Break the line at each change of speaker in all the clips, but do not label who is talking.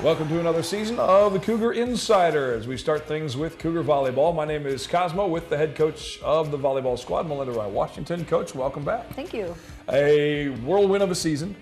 Welcome to another season of the Cougar Insider as we start things with Cougar Volleyball. My name is Cosmo with the head coach of the volleyball squad, Melinda Wrye-Washington. Coach, welcome back.
Thank you.
A whirlwind of a season.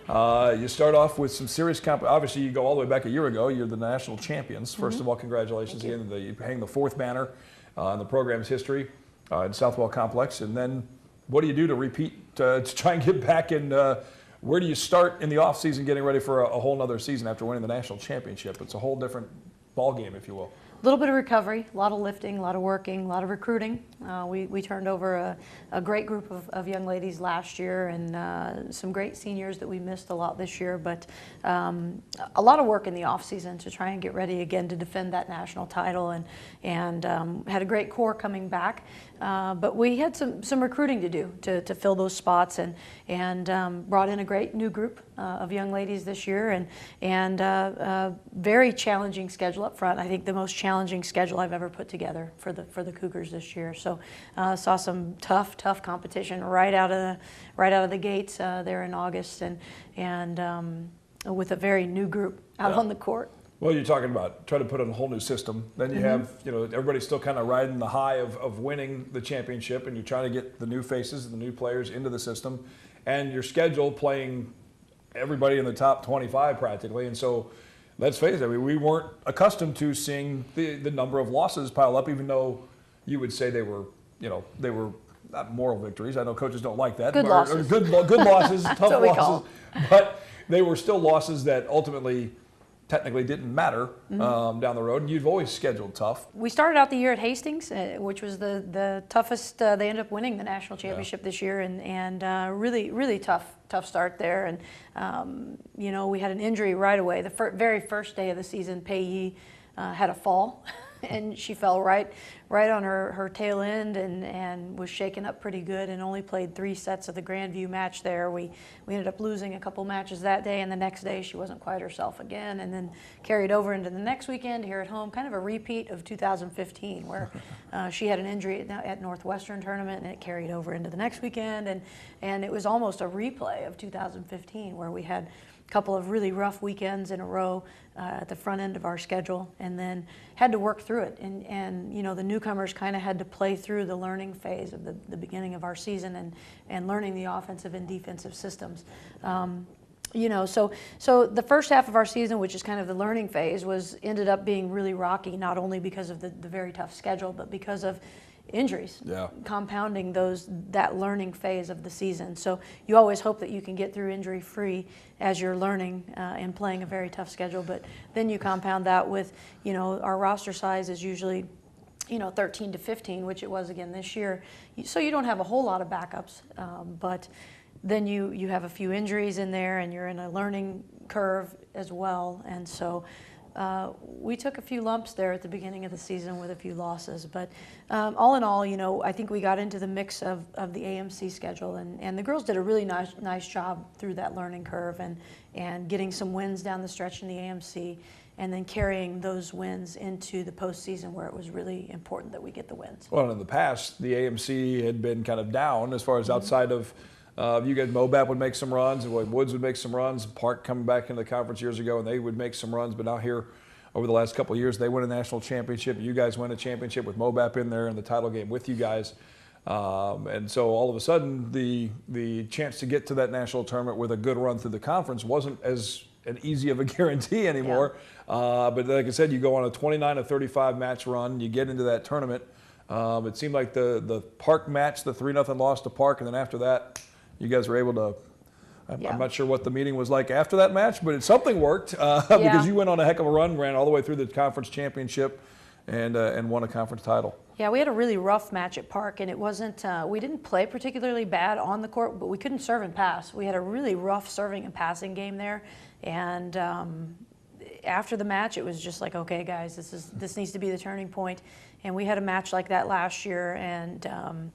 You start off with some serious obviously you go all the way back a year ago. You're the national champions. First of all, congratulations again. You hang the fourth banner in the program's history in Southwell Complex. And then what do you do to repeat, to try and get back in? Where do you start in the offseason getting ready for a whole nother season after winning the national championship? It's a whole different ball game, if you will.
A little bit of recovery, a lot of lifting, a lot of working, a lot of recruiting. We turned over a great group of young ladies last year and some great seniors that we missed a lot this year. But a lot of work in the off season to try and get ready again to defend that national title, and had a great core coming back. But we had some recruiting to do to fill those spots, and brought in a great new group of young ladies this year, and a very challenging schedule up front. I think the most challenging schedule I've ever put together for the Cougars this year. So saw some tough competition right out of the gates there in August, and with a very new group out on the court.
Well, you're talking about trying to put in a whole new system. Then you have, everybody's still kind of riding the high of winning the championship, and you're trying to get the new faces, the new players into the system, and your schedule playing everybody in the top 25 practically. And so, let's face it, I mean, we weren't accustomed to seeing the number of losses pile up, even though you would say they were not moral victories. I know coaches don't like that.
Good losses.
Good losses, tough losses.
Them.
But they were still losses that ultimately technically didn't matter down the road, and you've always scheduled tough.
We started out the year at Hastings, which was the toughest. They ended up winning the national championship this year, and really tough start there. And we had an injury right away. The very first day of the season, Pei had a fall, and she fell right on her tail end, and was shaken up pretty good, and only played 3 sets of the Grandview match there. We ended up losing a couple matches that day, and the next day she wasn't quite herself again, and then carried over into the next weekend here at home, kind of a repeat of 2015, where she had an injury at Northwestern tournament, and it carried over into the next weekend, and it was almost a replay of 2015, where we had a couple of really rough weekends in a row at the front end of our schedule, and then had to work through it. And the newcomers kind of had to play through the learning phase of the beginning of our season, and learning the offensive and defensive systems. So the first half of our season, which is kind of the learning phase, ended up being really rocky, not only because of the very tough schedule, but because of injuries, compounding that learning phase of the season. So you always hope that you can get through injury free as you're learning and playing a very tough schedule, but then you compound that with, our roster size is usually 13 to 15, which it was again this year. So you don't have a whole lot of backups, but then you have a few injuries in there, and you're in a learning curve as well. And so we took a few lumps there at the beginning of the season with a few losses, but all in all, I think we got into the mix of the AMC schedule, and the girls did a really nice job through that learning curve, and getting some wins down the stretch in the AMC, and then carrying those wins into the postseason, where it was really important that we get the wins.
Well, in the past, the AMC had been kind of down as far as outside of you guys. Mobap would make some runs, and Woods would make some runs. Park coming back into the conference years ago, and they would make some runs. But now here, over the last couple of years, they win a national championship. You guys win a championship with Mobap in there in the title game with you guys. And so all of a sudden, the chance to get to that national tournament with a good run through the conference wasn't as an easy of a guarantee anymore. But like I said, you go on a 29 to 35 match run, you get into that tournament. It seemed like the Park match, the 3-0 loss to Park, and then after that, you guys were able to, I'm not sure what the meeting was like after that match, but something worked because you went on a heck of a run, ran all the way through the conference championship, and won a conference title.
Yeah, we had a really rough match at Park, and it wasn't, we didn't play particularly bad on the court, but we couldn't serve and pass. We had a really rough serving and passing game there, and after the match, it was just like, okay, guys, this needs to be the turning point. And we had a match like that last year, and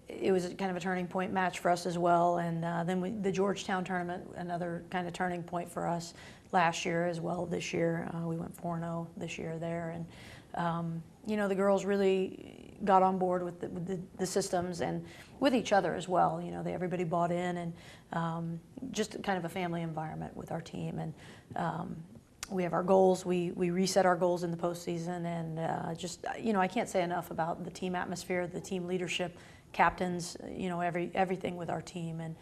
it was kind of a turning point match for us as well. And then the Georgetown tournament, another kind of turning point for us last year as well. This year, we went 4-0 this year there, and the girls really got on board with the systems and with each other as well. Everybody bought in, and just kind of a family environment with our team. And we have our goals. We reset our goals in the postseason, and just I can't say enough about the team atmosphere, the team leadership, captains, everything with our team, and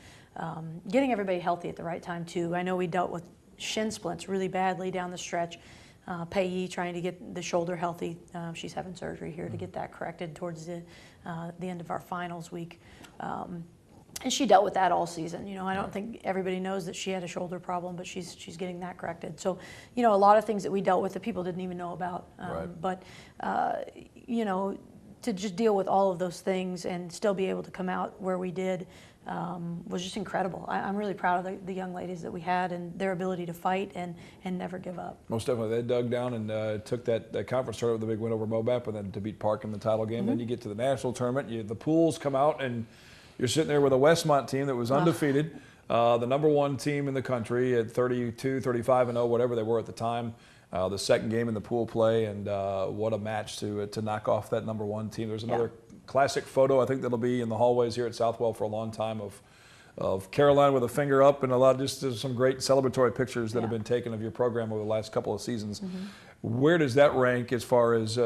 getting everybody healthy at the right time too. I know we dealt with shin splints really badly down the stretch. Pei trying to get the shoulder healthy. She's having surgery here to get that corrected towards the end of our finals week. And she dealt with that all season. I don't think everybody knows that she had a shoulder problem, but she's getting that corrected. So, a lot of things that we dealt with that people didn't even know about.
Right.
But, to just deal with all of those things and still be able to come out where we did was just incredible. I'm really proud of the young ladies that we had and their ability to fight and never give up.
Most definitely. They dug down and took that conference tournament with a big win over Mobap, and then to beat Park in the title game. Then you get to the national tournament. The pools come out, and you're sitting there with a Westmont team that was undefeated, the number one team in the country at 32, 35-0, whatever they were at the time. The second game in the pool play, and what a match to knock off that number one team. There's another classic photo, I think, that'll be in the hallways here at Southwell for a long time of Caroline with a finger up, and there's some great celebratory pictures that have been taken of your program over the last couple of seasons. Where does that rank as far as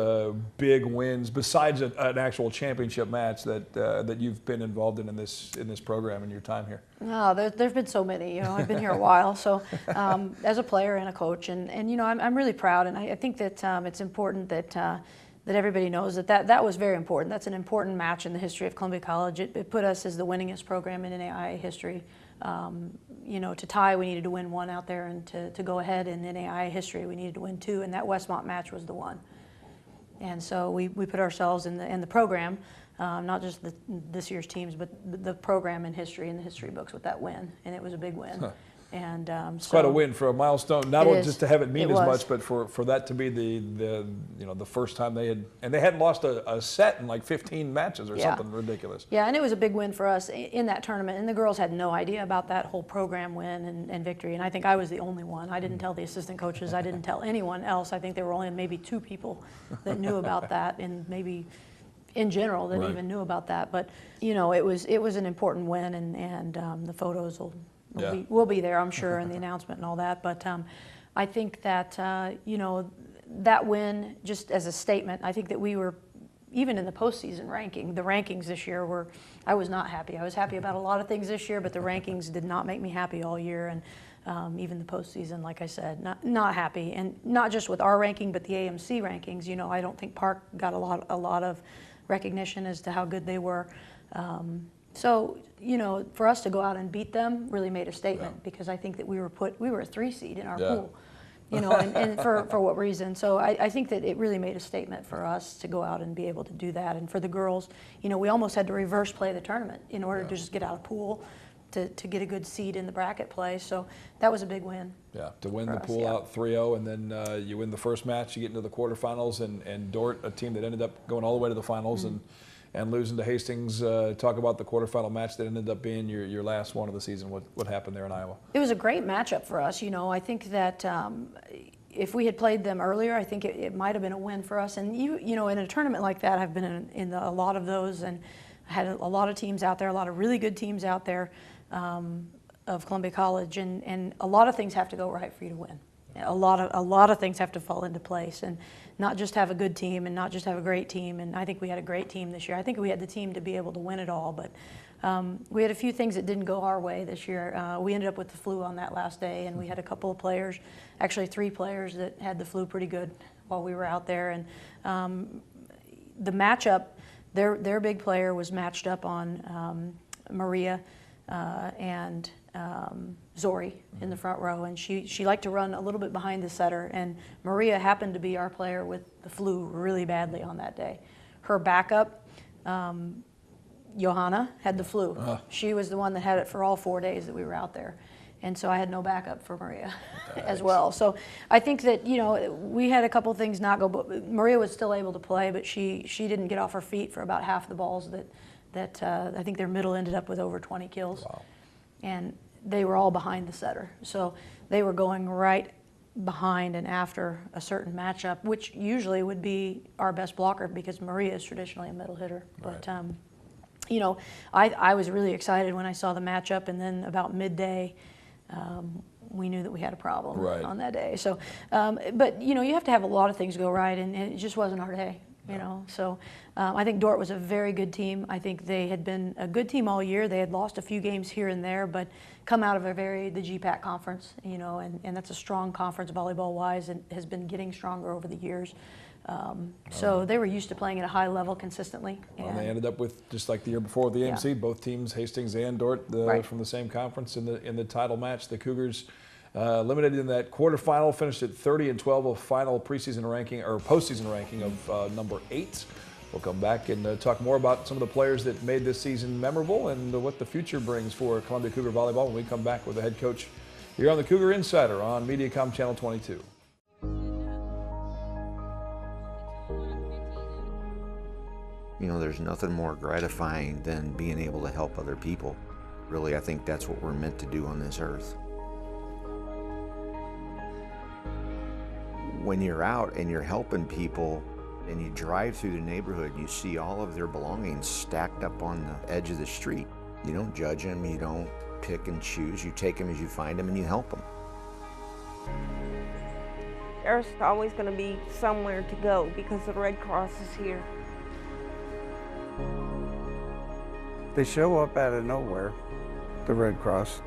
big wins, besides an actual championship match that you've been involved in this program in your time here?
No, there's been so many. I've been here a while, so as a player and a coach, and I'm really proud, and I think that it's important that everybody knows that was very important. That's an important match in the history of Columbia College. It put us as the winningest program in NAIA history. To tie, we needed to win one out there, and to go ahead in NAIA history, we needed to win two, and that Westmont match was the one. And so we put ourselves in the program, not just this year's teams, but the program in history, in the history books with that win, and it was a big win. And
it's quite a win for a milestone, not only just to have it mean as much, but for that to be the first time they hadn't lost a set in like 15 matches or something ridiculous.
Yeah, and it was a big win for us in that tournament, and the girls had no idea about that whole program win and victory, and I think I was the only one. I didn't tell the assistant coaches, I didn't tell anyone else. I think there were only maybe 2 people that knew about that, and maybe in general that even knew about that. But it was an important win, and the photos will be there, I'm sure, in the announcement and all that. But I think that, that win, just as a statement, I think that we were, even in the postseason ranking, the rankings this year I was not happy. I was happy about a lot of things this year, but the rankings did not make me happy all year. And even the postseason, like I said, not happy. And not just with our ranking, but the AMC rankings. I don't think Park got a lot of recognition as to how good they were. So, for us to go out and beat them really made a statement, because I think that we were a 3 seed in our pool, and for what reason. So I think that it really made a statement for us to go out and be able to do that. And for the girls, we almost had to reverse play the tournament in order to just get out of pool to get a good seed in the bracket play. So that was a big win. Yeah,
to win the pool out 3-0, and then you win the first match, you get into the quarterfinals, and Dort, a team that ended up going all the way to the finals, and losing to Hastings. Talk about the quarterfinal match that ended up being your last one of the season. What happened there in Iowa?
It was a great matchup for us. I think that if we had played them earlier, I think it might have been a win for us. And in a tournament like that, I've been in a lot of those, and I had a lot of teams out there, a lot of really good teams out there of Columbia College, and a lot of things have to go right for you to win. A lot of things have to fall into place, and not just have a good team and not just have a great team. And I think we had a great team this year. I think we had the team to be able to win it all, but we had a few things that didn't go our way this year. We ended up with the flu on that last day, and we had a couple of players, actually 3 players, that had the flu pretty good while we were out there. And the matchup, their big player was matched up on Maria and Zori in the front row, and she liked to run a little bit behind the setter, and Maria happened to be our player with the flu really badly on that day. Her backup, Johanna, had the flu. She was the one that had it for all 4 days that we were out there, and so I had no backup for Maria as well. So I think that we had a couple things not go, but Maria was still able to play, but she didn't get off her feet for about half the balls that I think their middle ended up with over 20 kills.
Wow.
And they were all behind the setter. So they were going right behind and after a certain matchup, which usually would be our best blocker, because Maria is traditionally a middle hitter. But, I was really excited when I saw the matchup, and then about midday, we knew that we had a problem
Right.
on that day. So, but you have to have a lot of things go right, and it just wasn't our day. So I think Dordt was a very good team. I think they had been a good team all year. They had lost a few games here and there, but come out of the GPAC conference, and that's a strong conference volleyball-wise, and has been getting stronger over the years. So they were used to playing at a high level consistently.
And they ended up with, just like the year before with the AMC, both teams, Hastings and Dordt, from the same conference in the title match. The Cougars eliminated in that quarterfinal, finished at 30-12, a final preseason ranking or postseason ranking of number 8. We'll come back and talk more about some of the players that made this season memorable and what the future brings for Columbia Cougar volleyball when we come back with the head coach here on the Cougar Insider on Mediacom Channel 22.
There's nothing more gratifying than being able to help other people. Really, I think that's what we're meant to do on this earth. When you're out and you're helping people and you drive through the neighborhood, you see all of their belongings stacked up on the edge of the street. You don't judge them, you don't pick and choose, you take them as you find them and you help them.
There's always going to be somewhere to go because the Red Cross is here.
They show up out of nowhere, the Red Cross.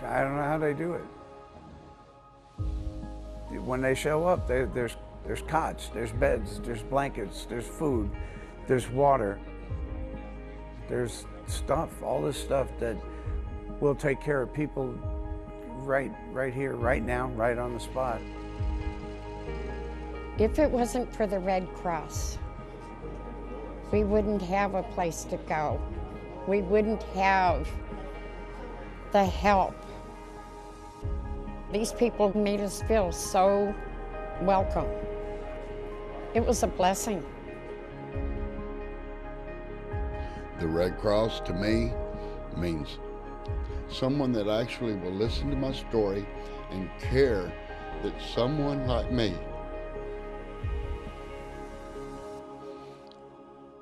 I don't know how they do it. When they show up, there's cots, there's beds, there's blankets, there's food, there's water, there's stuff, all this stuff that will take care of people right here, right now, right on the spot.
If it wasn't for the Red Cross, we wouldn't have a place to go. We wouldn't have the help. These people made us feel so welcome. It was a blessing.
The Red Cross to me means someone that actually will listen to my story and care that someone like me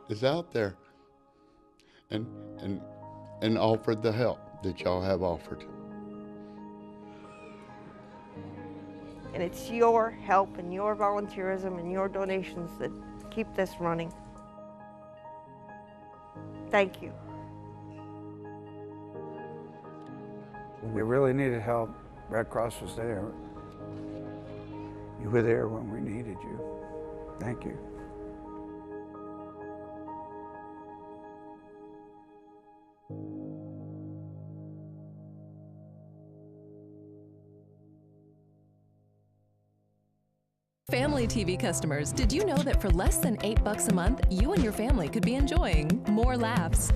is out there and offered the help that y'all have offered.
And it's your help and your volunteerism and your donations that keep this running. Thank you.
We really needed help. Red Cross was there. You were there when we needed you. Thank you.
Family TV customers, did you know that for less than $8 a month, you and your family could be enjoying more laughs,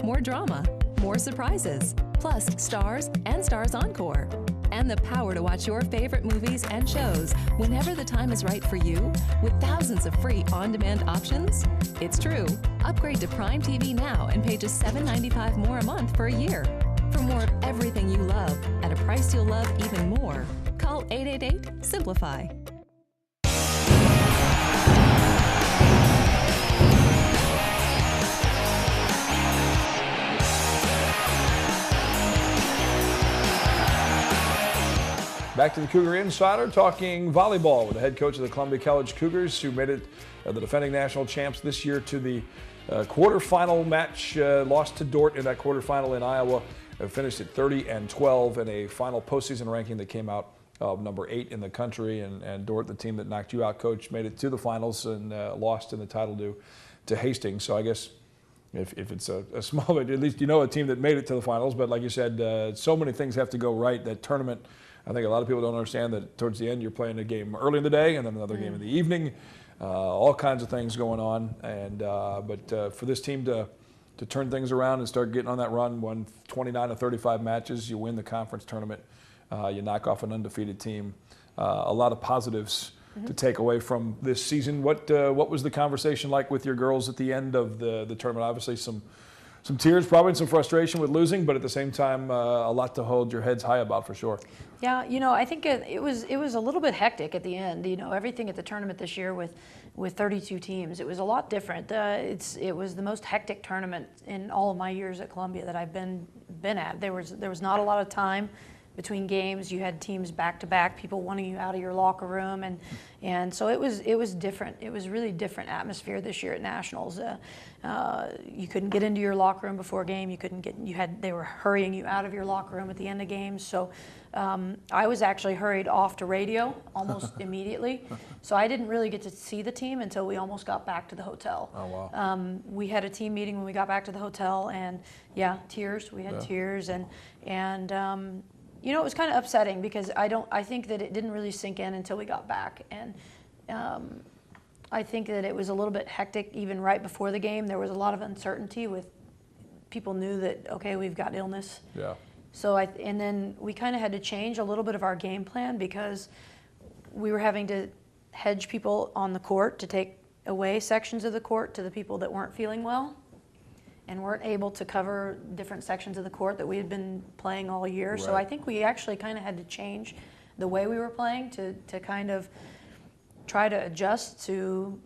more drama, more surprises, plus Stars and Stars Encore, and the power to watch your favorite movies and shows whenever the time is right for you, with thousands of free on-demand options? It's true. Upgrade to Prime TV now and pay just $7.95 more a month for a year. For more of everything you love at a price you'll love even more, call 888-SIMPLIFY.
Back to the Cougar Insider, talking volleyball with the head coach of the Columbia College Cougars, who made it the defending national champs this year to the quarterfinal match, lost to Dordt in that quarterfinal in Iowa, finished at 30-12 in a final postseason ranking that came out of number 8 in the country. And Dordt, the team that knocked you out, coach, made it to the finals and lost in the title to Hastings. So I guess if it's a small, but at least a team that made it to the finals. But like you said, so many things have to go right. That tournament, I think a lot of people don't understand that towards the end you're playing a game early in the day and then another game in the evening. All kinds of things going on. And but for this team to turn things around and start getting on that run, won 29 of 35 matches, you win the conference tournament, you knock off an undefeated team. A lot of positives to take away from this season. What was the conversation like with your girls at the end of the tournament? Obviously some tears, probably, and some frustration with losing, but at the same time, a lot to hold your heads high about for sure.
Yeah, I think it was a little bit hectic at the end. Everything at the tournament this year with 32 teams, it was a lot different. It was the most hectic tournament in all of my years at Columbia that I've been at. There was not a lot of time between games. You had teams back to back, people wanting you out of your locker room, and so it was different. It was really different atmosphere this year at Nationals. You couldn't get into your locker room before a game. You couldn't get. They were hurrying you out of your locker room at the end of games. So I was actually hurried off to radio almost immediately. So I didn't really get to see the team until we almost got back to the hotel.
Oh, wow.
We had a team meeting when we got back to the hotel, and yeah, tears. We had tears, and you know, it was kind of upsetting because I think that it didn't really sink in until we got back, and I think that it was a little bit hectic even right before the game. There was a lot of uncertainty with people knew that, okay, we've got illness.
Yeah.
So and then we kind of had to change a little bit of our game plan because we were having to hedge people on the court to take away sections of the court to the people that weren't feeling well and weren't able to cover different sections of the court that we had been playing all year.
Right.
So I think we actually kind of had to change the way we were playing to kind of try to adjust to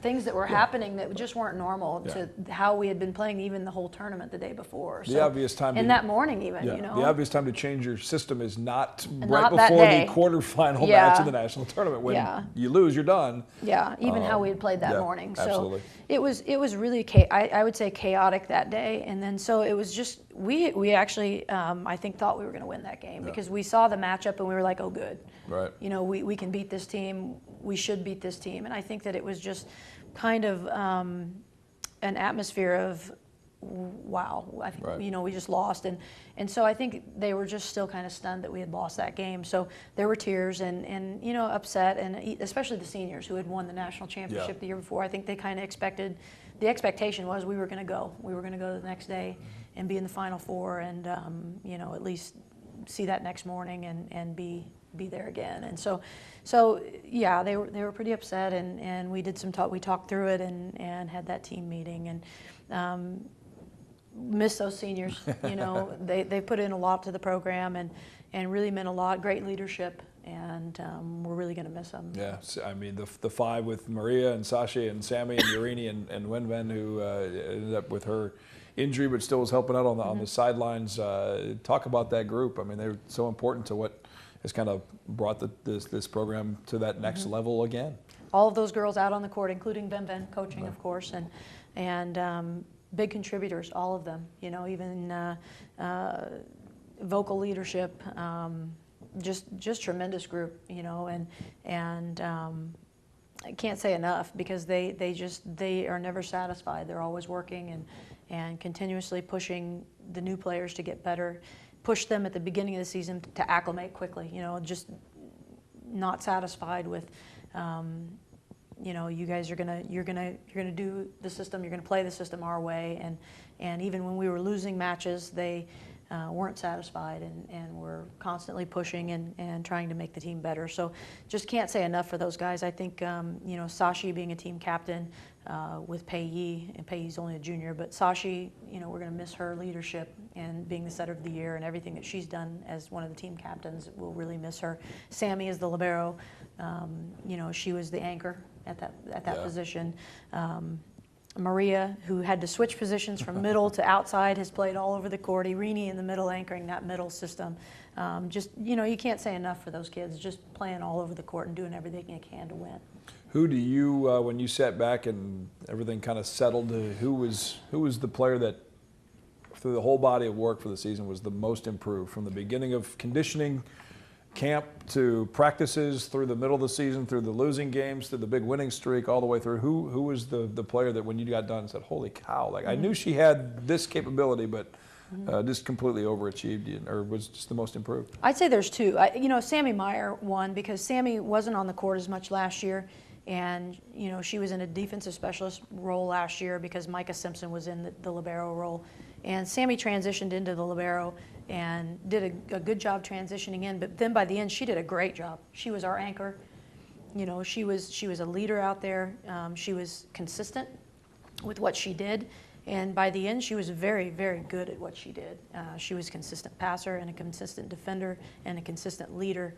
things that were happening that just weren't normal to how we had been playing even the whole tournament the day before.
The obvious time
and that morning even, you know.
The obvious time to change your system is not right
not
before
that
the
day.
quarterfinal match of the national tournament. When you lose, you're done.
Yeah, even how we had played that morning. So
absolutely.
it was really I would say chaotic that day, and then so it was just we actually I think thought we were going to win that game because we saw the matchup and we were like, oh good,
right?
You know, we can beat this team. We should beat this team, and I think that it was just kind of an atmosphere of wow. I think you know we just lost, and so I think they were just still kind of stunned that we had lost that game. So there were tears and you know upset, and especially the seniors who had won the national championship the year before. I think they kind of expected. The expectation was we were going to go. We were going to go the next day and be in the Final Four, and you know at least see that next morning and be there again. And so yeah, they were pretty upset, and we did some talk. We talked through it and had that team meeting and miss those seniors. You know, they put in a lot to the program and really meant a lot. Great leadership, and we're really going to miss them.
Yeah, I mean the five with Maria and Sashi and Sammy and Urini and Wenwen, who ended up with her injury but still was helping out on the sidelines. Talk about that group. I mean, they're so important to what has kind of brought this program to that next level again.
All of those girls out on the court, including Ben coaching, of course, and big contributors, all of them. You know, even vocal leadership, just tremendous group. You know, and I can't say enough because they are never satisfied. They're always working and continuously pushing the new players to get better. Push them at the beginning of the season to acclimate quickly. You know, just not satisfied with, you know, you guys you're gonna do the system. You're gonna play the system our way. And even when we were losing matches, they weren't satisfied and were constantly pushing and trying to make the team better. So just can't say enough for those guys. I think you know, Sashi being a team captain with Pei, and Pei's only a junior, but Sashi, you know, we're going to miss her leadership and being the setter of the year and everything that she's done as one of the team captains. We'll really miss her. Sammy is the libero. You know, she was the anchor at that position. Maria, who had to switch positions from middle to outside, has played all over the court. Irini in the middle, anchoring that middle system. Just, you know, you can't say enough for those kids, just playing all over the court and doing everything they can to win.
Who do you, when you sat back and everything kind of settled, who was the player that, through the whole body of work for the season, was the most improved from the beginning of conditioning camp to practices, through the middle of the season, through the losing games, through the big winning streak, all the way through? Who was the player that when you got done said, holy cow, like I knew she had this capability, but just completely overachieved, or was just the most improved?
I'd say there's two. You know, Sammy Meyer won because Sammy wasn't on the court as much last year. And, you know, she was in a defensive specialist role last year because Micah Simpson was in the libero role. And Sammy transitioned into the libero and did a good job transitioning in. But then by the end, she did a great job. She was our anchor. You know, she was a leader out there. She was consistent with what she did. And by the end, she was very, very good at what she did. She was a consistent passer and a consistent defender and a consistent leader.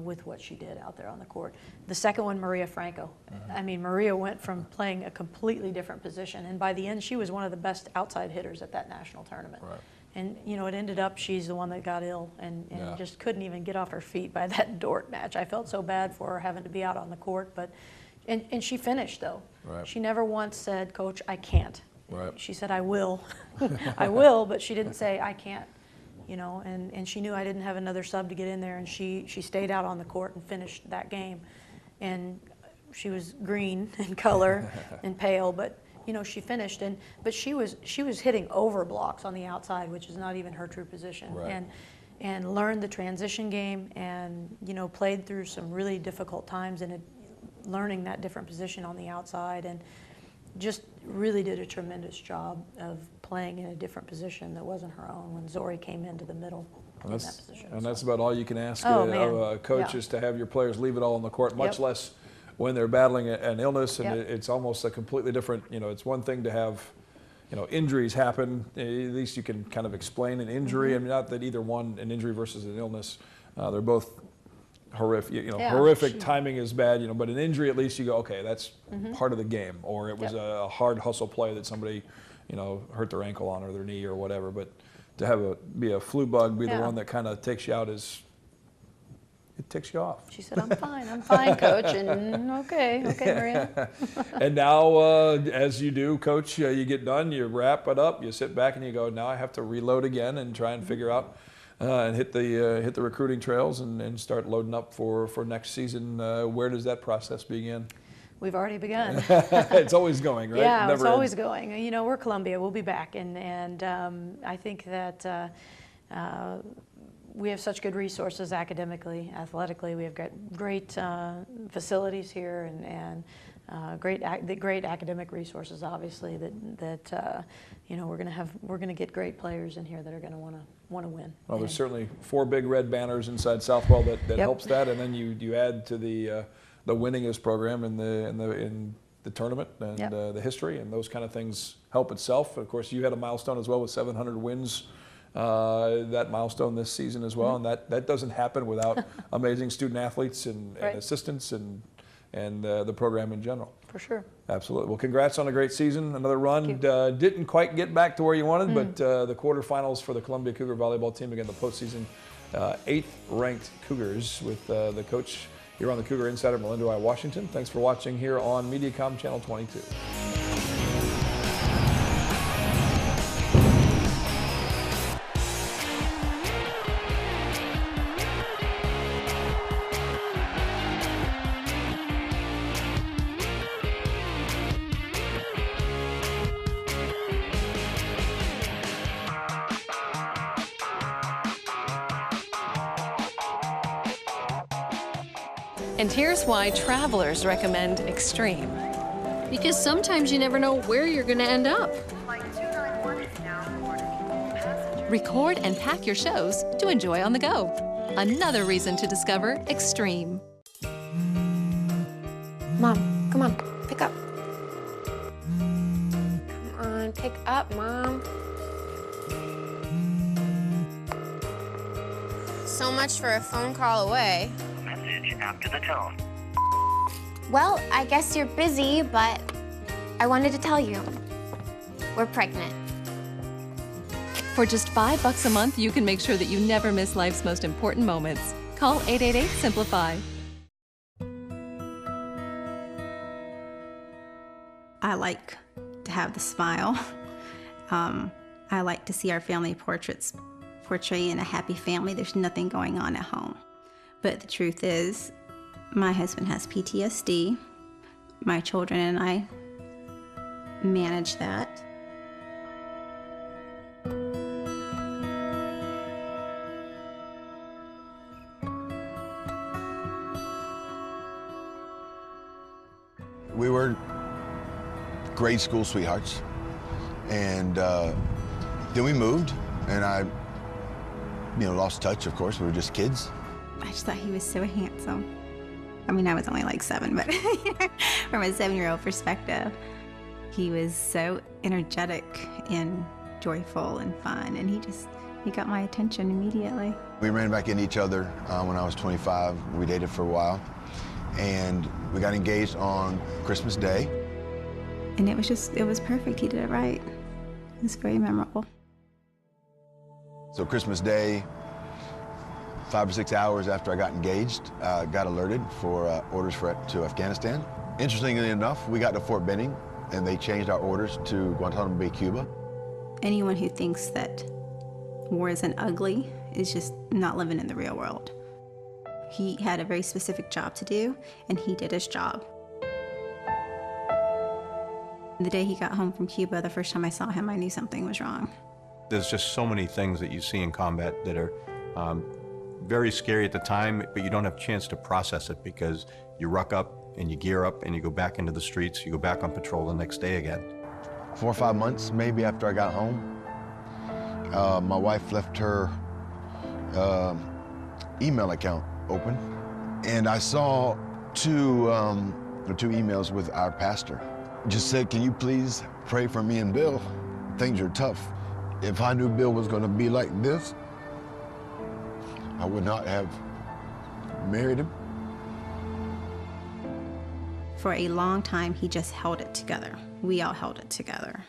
With what she did out there on the court. The second one, Maria Franco. I mean, Maria went from playing a completely different position, and by the end, she was one of the best outside hitters at that national tournament.
Right.
And, you know, it ended up she's the one that got ill and
Yeah.
just couldn't even get off her feet by that Dort match. I felt so bad for her having to be out on the court, but, and she finished though.
Right.
She never once said, Coach, I can't.
Right.
She said, I will. I will, but she didn't say, I can't. You know, and she knew I didn't have another sub to get in there, and she stayed out on the court and finished that game. And she was green in color and pale, but you know, she finished, but she was hitting over blocks on the outside, which is not even her true position.
Right.
And learned the transition game, and you know, played through some really difficult times and learning that different position on the outside, and just really did a tremendous job of playing in a different position that wasn't her own when Zori came into the middle in that position.
And that's about all you can ask
Oh,
of
man.
a coach,
Yeah.
is to have your players leave it all on the court, much
Yep.
less when they're battling an illness, and
Yep.
it's almost a completely different, you know, it's one thing to have, you know, injuries happen. At least you can kind of explain an injury.
Mm-hmm.
I mean, not that either one, an injury versus an illness, they're both horrific. You know,
Yeah,
horrific timing is bad, you know, but an injury, at least you go, okay, that's
Mm-hmm.
part of the game, or it was
Yep.
a hard hustle play that somebody, you know, hurt their ankle on or their knee or whatever. But to have be a flu bug, be the
Yeah.
one that kind of takes you out, it ticks you off.
She said, I'm fine, Coach, and okay, Maria.
And now, as you do, Coach, you get done, you wrap it up, you sit back and you go, now I have to reload again and try and figure out and hit the recruiting trails and start loading up for next season. Where does that process begin?
We've already begun.
It's always going, right?
Yeah,
Never
it's always
ends.
going. You know, we're Columbia. We'll be back, and I think that we have such good resources academically, athletically. We have got great facilities here, and great academic resources. Obviously, that you know, we're going to get great players in here that are going to want to win.
Well, there's certainly 4 big red banners inside Southwell that
Yep.
helps that, and then you add to the winningest program in the tournament and
Yep.
the history, and those kind of things help itself. Of course, you had a milestone as well with 700 wins. That milestone this season as well,
Mm-hmm.
and that doesn't happen without amazing student athletes and
Right.
assistants and the program in general.
For sure.
Absolutely. Well, congrats on a great season, another run.
Thank
Didn't quite get back to where you wanted,
Mm.
but the quarterfinals for the Columbia Cougar volleyball team, again, the postseason, 8th ranked Cougars with the coach here on the Cougar Insider, Melinda Wrye-Washington. Thanks for watching here on MediaCom Channel 22.
And here's why travelers recommend Extreme.
Because sometimes you never know where you're going to end up.
Record and pack your shows to enjoy on the go. Another reason to discover Extreme.
Mom, come on, pick up. Come on, pick up, Mom.
So much for a phone call away.
Message after the tone.
Well, I guess you're busy, but I wanted to tell you. We're pregnant.
For just $5 a month, you can make sure that you never miss life's most important moments. Call 888-SIMPLIFY.
I like to have the smile. I like to see our family portraits portraying a happy family. There's nothing going on at home. But the truth is, my husband has PTSD. My children and I manage that.
We were grade school sweethearts, and then we moved, and I, lost touch. Of course, we were just kids.
I just thought he was so handsome. I mean, I was only like 7, but from a 7-year-old perspective, he was so energetic and joyful and fun, and he got my attention immediately.
We ran back into each other when I was 25. We dated for a while, and we got engaged on Christmas Day.
And it was perfect. He did it right. It was very memorable.
So Christmas Day, 5 or 6 hours after I got engaged, got alerted for orders to Afghanistan. Interestingly enough, we got to Fort Benning and they changed our orders to Guantanamo Bay, Cuba.
Anyone who thinks that war isn't ugly is just not living in the real world. He had a very specific job to do, and he did his job. The day he got home from Cuba, the first time I saw him, I knew something was wrong.
There's just so many things that you see in combat that are very scary at the time, but you don't have a chance to process it because you ruck up and you gear up and you go back into the streets, you go back on patrol the next day again.
4 or 5 months maybe after I got home, my wife left her email account open, and I saw two emails with our pastor. Just said, "Can you please pray for me and Bill? Things are tough. If I knew Bill was gonna be like this, I would not have married him."
For a long time, he just held it together. We all held it together.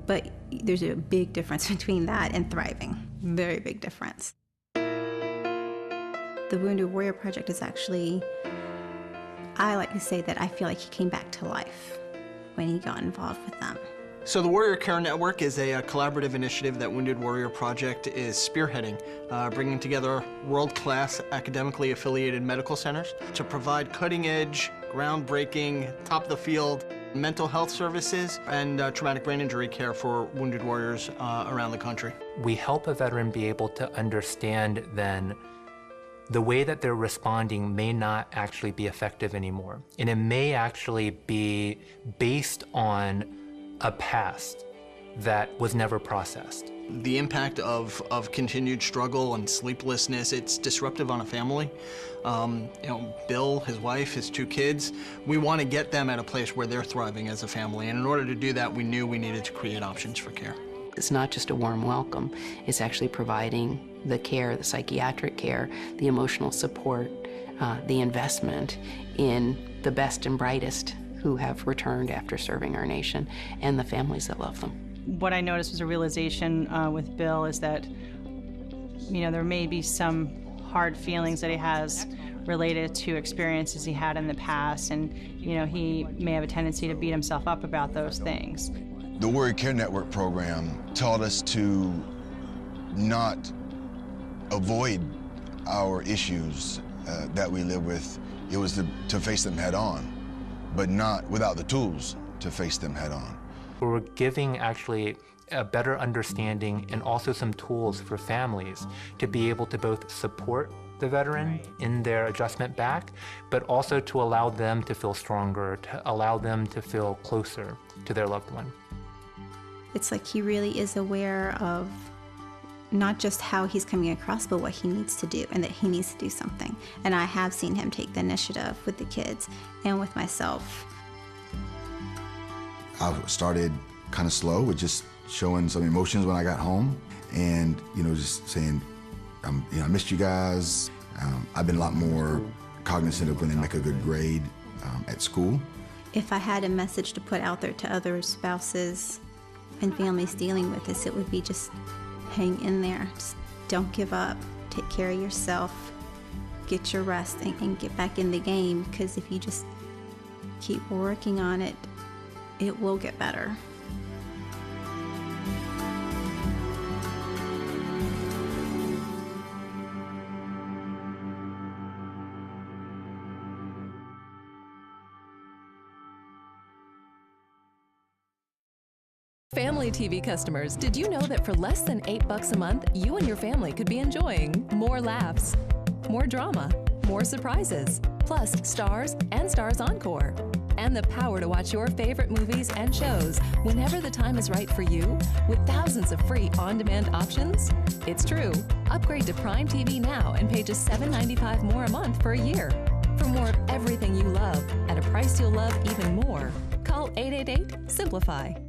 But there's a big difference between that and thriving. Very big difference. The Wounded Warrior Project is actually, I like to say that I feel like he came back to life when he got involved with them.
So the Warrior Care Network is a collaborative initiative that Wounded Warrior Project is spearheading, bringing together world-class academically affiliated medical centers to provide cutting-edge, groundbreaking, top-of-the-field mental health services and traumatic brain injury care for wounded warriors around the country.
We help a veteran be able to understand then the way that they're responding may not actually be effective anymore. And it may actually be based on a past that was never processed.
The impact of continued struggle and sleeplessness, it's disruptive on a family. You know, Bill, his wife, his 2 kids, we want to get them at a place where they're thriving as a family. And in order to do that, we knew we needed to create options for care.
It's not just a warm welcome, it's actually providing the care, the psychiatric care, the emotional support, the investment in the best and brightest who have returned after serving our nation and the families that love them.
What I noticed was a realization with Bill is that, you know, there may be some hard feelings that he has related to experiences he had in the past, and, you know, he may have a tendency to beat himself up about those things.
The Warrior Care Network program taught us to not avoid our issues that we live with. It was to face them head on, but not without the tools to face them head on.
We're giving actually a better understanding and also some tools for families to be able to both support the veteran in their adjustment back, but also to allow them to feel stronger, to allow them to feel closer to their loved one.
It's like he really is aware of not just how he's coming across, but what he needs to do, and that he needs to do something. And I have seen him take the initiative with the kids and with myself.
I started kind of slow with just showing some emotions when I got home, and just saying, I missed you guys. I've been a lot more cognizant of when they make a good grade at school.
If I had a message to put out there to other spouses and families dealing with this, it would be just hang in there. Just don't give up. Take care of yourself. Get your rest and get back in the game, because if you just keep working on it, it will get better.
Family TV customers, did you know that for less than $8 a month, you and your family could be enjoying more laughs, more drama, more surprises, plus Stars and Stars Encore, and the power to watch your favorite movies and shows whenever the time is right for you, with thousands of free on-demand options? It's true. Upgrade to Prime TV now and pay just $7.95 more a month for a year. For more of everything you love at a price you'll love even more, call 888-SIMPLIFY.